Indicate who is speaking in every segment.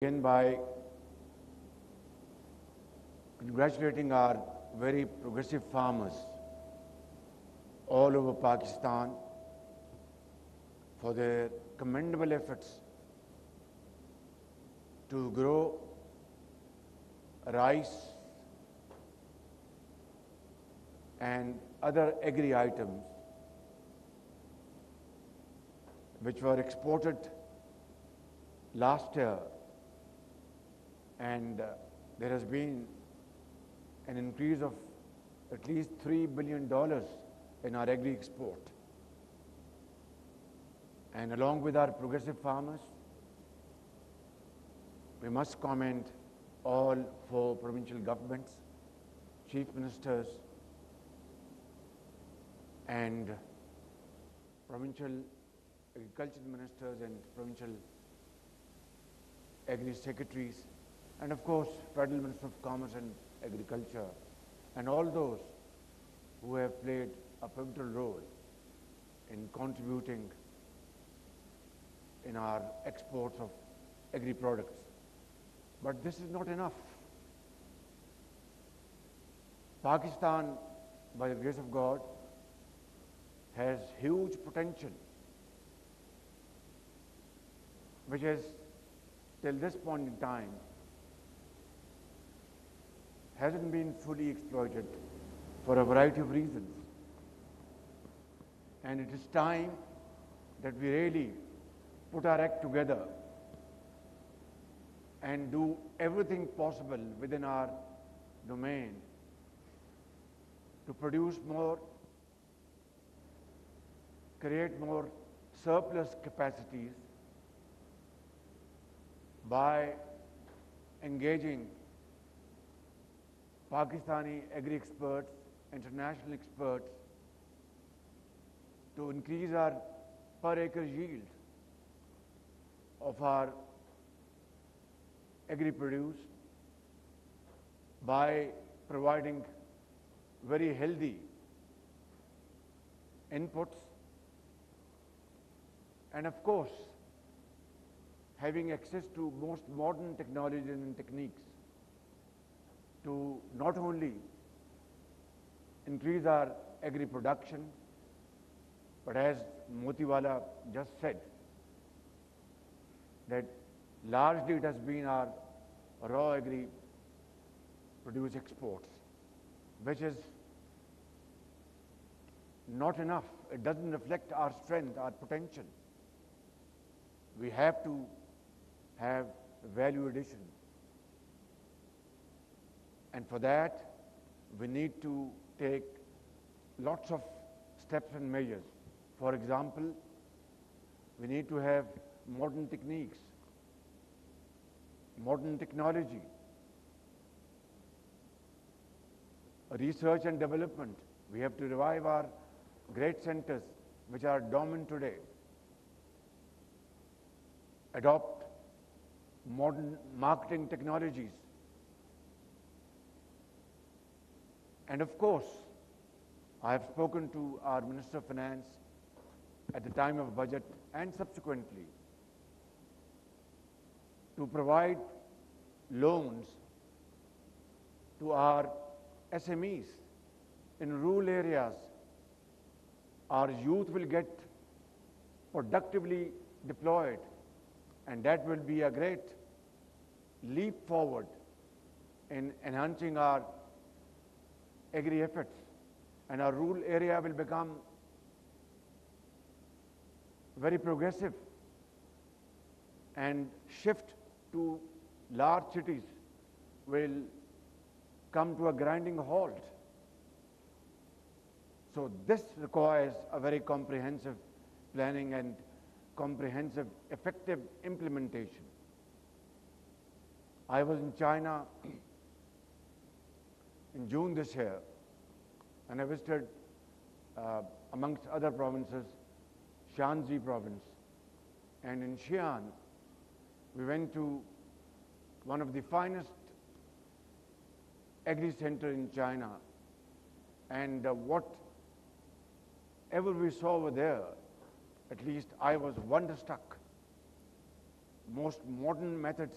Speaker 1: Begin by congratulating our very progressive farmers all over Pakistan for their commendable efforts to grow rice and other agri items which were exported last year, and there has been an increase of at least $3 billion in our agri export. And along with our progressive farmers, we must commend all four provincial governments, chief ministers, and provincial agriculture ministers and provincial agri secretaries, and of course Federal Minister of Commerce and Agriculture, and all those who have played a pivotal role in contributing in our exports of agri products. But this is not enough. Pakistan, by the grace of God, has huge potential, which is till this point in time hasn't been fully exploited for a variety of reasons. And it is time that we really put our act together and do everything possible within our domain to produce more, create more surplus capacities by engaging Pakistani agri experts, international experts, to increase our per acre yield of our agri produce by providing very healthy inputs, and of course having access to most modern technologies and techniques to not only increase our agri production, but as Motiwala just said, that largely it has been our raw agri produce exports, which is not enough. It doesn't reflect our strength, our potential. We have to have value addition. And for that, we need to take lots of steps and measures. For example, we need to have modern techniques, modern technology, research and development. We have to revive our great centers which are dormant today, adopt modern marketing technologies, and of course, I have spoken to our Minister of Finance at the time of budget and subsequently to provide loans to our SMEs in rural areas. Our youth will get productively deployed, and that will be a great leap forward in enhancing our agri efforts, and our rural area will become very progressive and shift to large cities will come to a grinding halt. So this requires a very comprehensive planning and comprehensive effective implementation. I was in China in June this year, and I visited, amongst other provinces, Shanxi province. And in Xi'an, we went to one of the finest agri center in China, and whatever we saw over there, at least I was wonderstruck. Most modern methods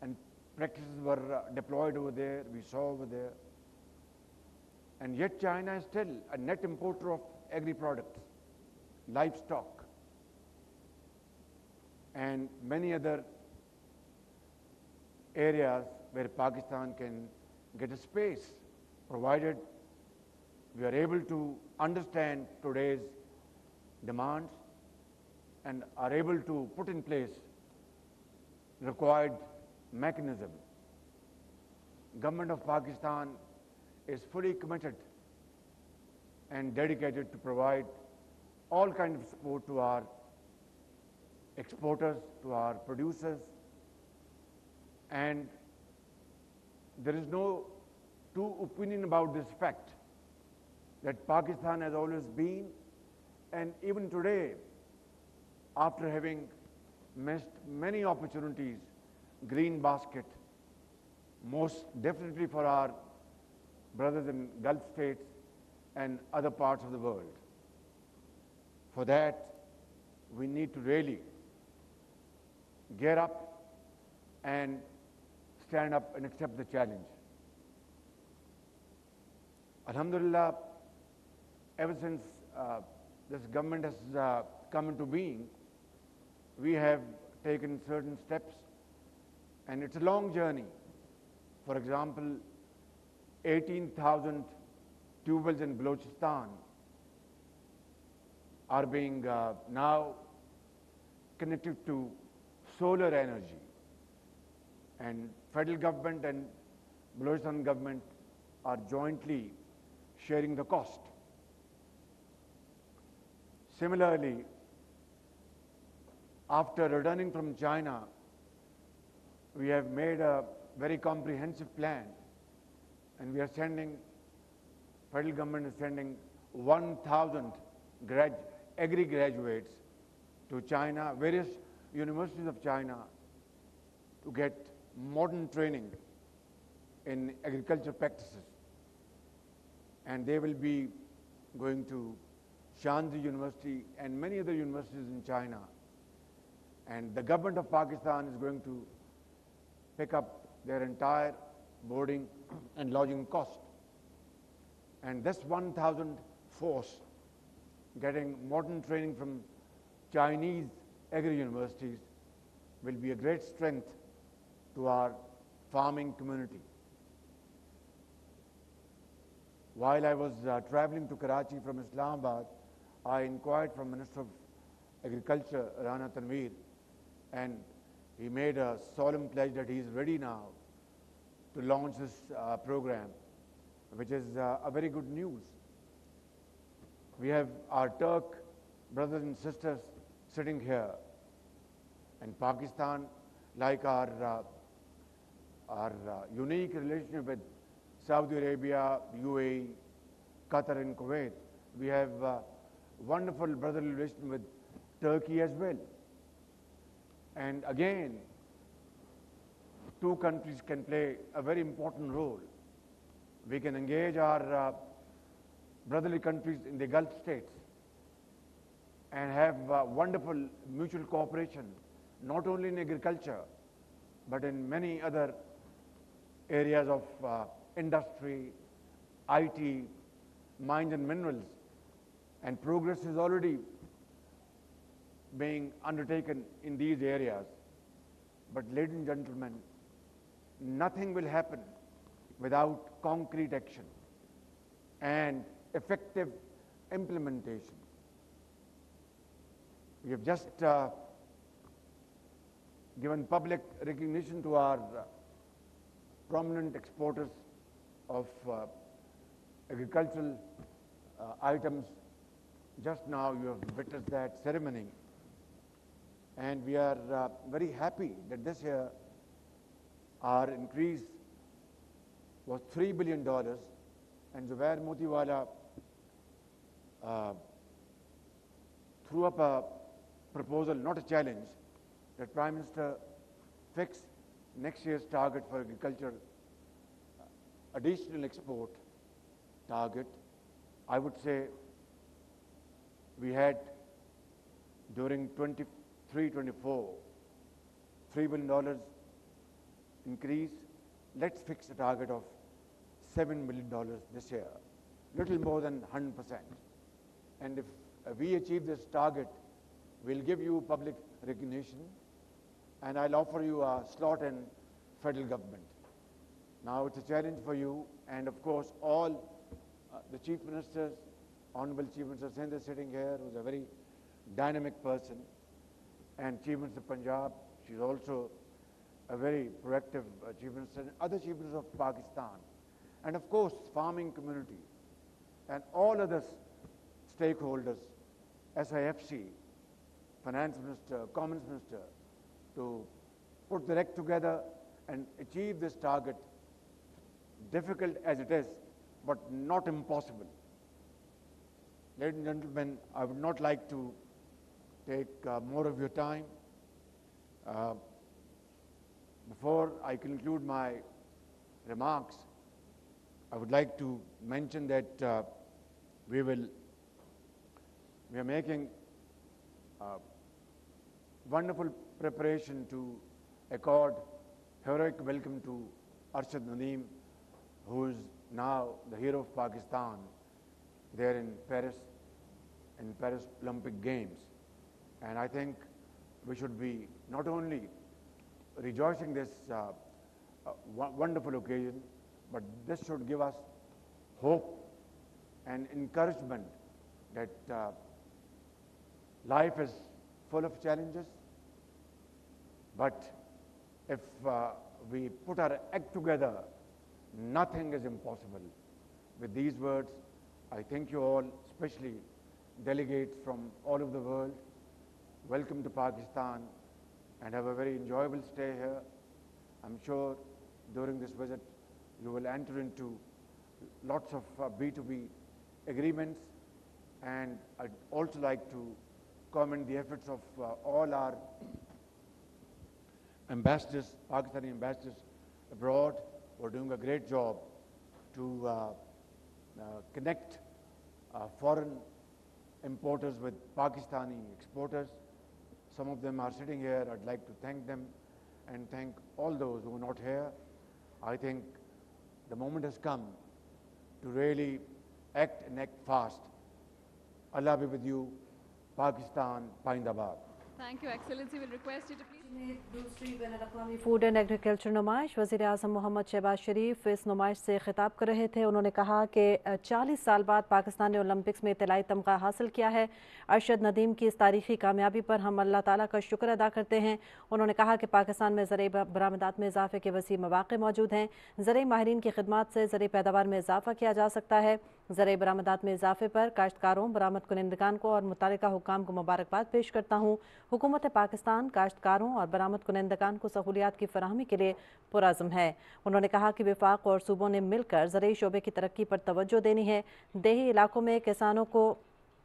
Speaker 1: and practices were deployed over there, we saw over there. And yet China is still a net importer of agri-products, livestock, and many other areas where Pakistan can get a space, provided we are able to understand today's demands and are able to put in place required mechanism. Government of Pakistan is fully committed and dedicated to provide all kinds of support to our exporters, to our producers, and there is no two opinion about this fact that Pakistan has always been, and even today, after having missed many opportunities, green basket, most definitely for our brothers in Gulf states and other parts of the world. For that, we need to really gear up and stand up and accept the challenge. Alhamdulillah, ever since this government has come into being, we have taken certain steps, and it's a long journey. For example, 18,000 tubewells in Balochistan are being now connected to solar energy, and federal government and Balochistan government are jointly sharing the cost. Similarly, after returning from China, we have made a very comprehensive plan, and we are sending, federal government is sending 1,000 agri graduates to China, various universities of China, to get modern training in agriculture practices. And they will be going to Shanzi University and many other universities in China. And the government of Pakistan is going to pick up their entire boarding and lodging cost. And this 1,000 force getting modern training from Chinese agri-universities will be a great strength to our farming community. While I was traveling to Karachi from Islamabad, I inquired from Minister of Agriculture, Rana Tanveer, and he made a solemn pledge that he is ready now to launch this program, which is a very good news. We have our Turk brothers and sisters sitting here, and Pakistan, like our unique relationship with Saudi Arabia, UAE, Qatar and Kuwait, we have wonderful brotherly relation with Turkey as well. And again, two countries can play a very important role. We can engage our brotherly countries in the Gulf states and have wonderful mutual cooperation, not only in agriculture, but in many other areas of industry, IT, mines and minerals. And progress is already being undertaken in these areas. But ladies and gentlemen, nothing will happen without concrete action and effective implementation. We have just given public recognition to our prominent exporters of agricultural items. Just now you have witnessed that ceremony. And we are very happy that this year our increase was $3 billion, and Zubair Motiwala threw up a proposal, not a challenge, that Prime Minister fix next year's target for agriculture, additional export target. I would say we had during 23-24, $3 billion increase. Let's fix a target of $7 million this year, little more than 100%. And if we achieve this target, we'll give you public recognition, and I'll offer you a slot in federal government. Now it's a challenge for you, and of course all the chief ministers, Honorable Chief Minister Sindh is sitting here, who's a very dynamic person, and Chief Minister of Punjab, she's also a very proactive Chief Minister, and other Chief Ministers of Pakistan, and of course farming community, and all other stakeholders, SIFC, Finance Minister, Commerce Minister, to put their act together and achieve this target, difficult as it is, but not impossible. Ladies and gentlemen, I would not like to take more of your time. Before I conclude my remarks, I would like to mention that we are making wonderful preparation to accord heroic welcome to Arshad Nadeem, who is now the hero of Pakistan there in Paris Olympic Games. And I think we should be not only rejoicing this wonderful occasion, but this should give us hope and encouragement that life is full of challenges, but if we put our act together, nothing is impossible. With these words, I thank you all, especially delegates from all over the world. Welcome to Pakistan, and have a very enjoyable stay here. I'm sure during this visit you will enter into lots of B2B agreements, and I'd also like to commend the efforts of all our ambassadors, Pakistani ambassadors abroad, who are doing a great job to connect foreign importers with Pakistani exporters. Some of them are sitting here. I'd like to thank them and thank all those who are not here. I think the moment has come to really act and act fast. Allah be with you. Pakistan, Paindabad.
Speaker 2: Thank you, Excellency. We'll request you to please.
Speaker 3: दूसरी बैनुल-अक़वामी food and agriculture नुमाइश वज़ीर आज़म मोहम्मद शहबाज शरीफ इस नुमाइश से खिताब कर रहे थे। उन्होंने कहा कि 40 साल बाद पाकिस्तान ने ओलंपिक्स में तिलाई तमगा हासिल किया है। अरशद नदीम की इस तारीखी कामयाबी पर हम अल्लाह ताला का शुक्र अदा करते हैं। उन्होंने कहा कि पाकिस्तान में ज़रई बरामदात में इजाफे के वसी मौक़े मौजूद हैं। ज़रई माहिरीन की खिदमात से ज़रई पैदावार में इजाफा किया जा सकता है। ज़रई बरामदात में इजाफे पर काश्तकारों, बरामद कुनिंदगान को और मुतल्लिका हुक्काम को मुबारकबाद पेश करता हूँ। हुकूमत पाकिस्तान काश्तकारों और बरामद कुनिंदगान को सहूलियात की फराहमी के लिए पुरअज़्म है। उन्होंने कहा कि वफाक और सूबों ने मिलकर ज़रई शोबे की तरक्की पर तवज्जो देनी है। देही इलाकों में किसानों को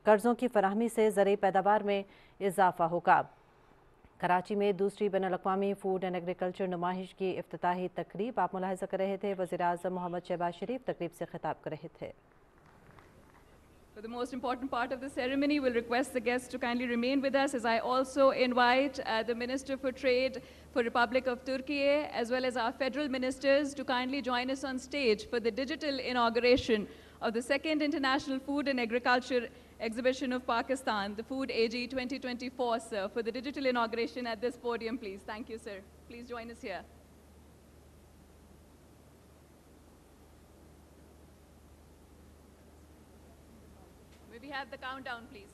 Speaker 3: कर्ज़ों की फराहमी से ज़रई पैदावार में इजाफा होगा। कराची में दूसरी बैनुल-अक़वामी फूड एंड एग्रीकल्चर नुमाइश की इफ्तिताही तकरीब आप मुलाहिज़ा कर रहे थे। वज़ीर आज़म मोहम्मद शहबाज शरीफ तकरीब से खिताब कर रहे थे।
Speaker 2: For the most important part of the ceremony, we'll request the guests to kindly remain with us as I also invite the Minister for Trade for Republic of Turkey as well as our federal ministers to kindly join us on stage for the digital inauguration of the second International Food and Agriculture Exhibition of Pakistan, the Food AG 2024, sir. For the digital inauguration at this podium, please. Thank you, sir. Please join us here. May we have the countdown, please?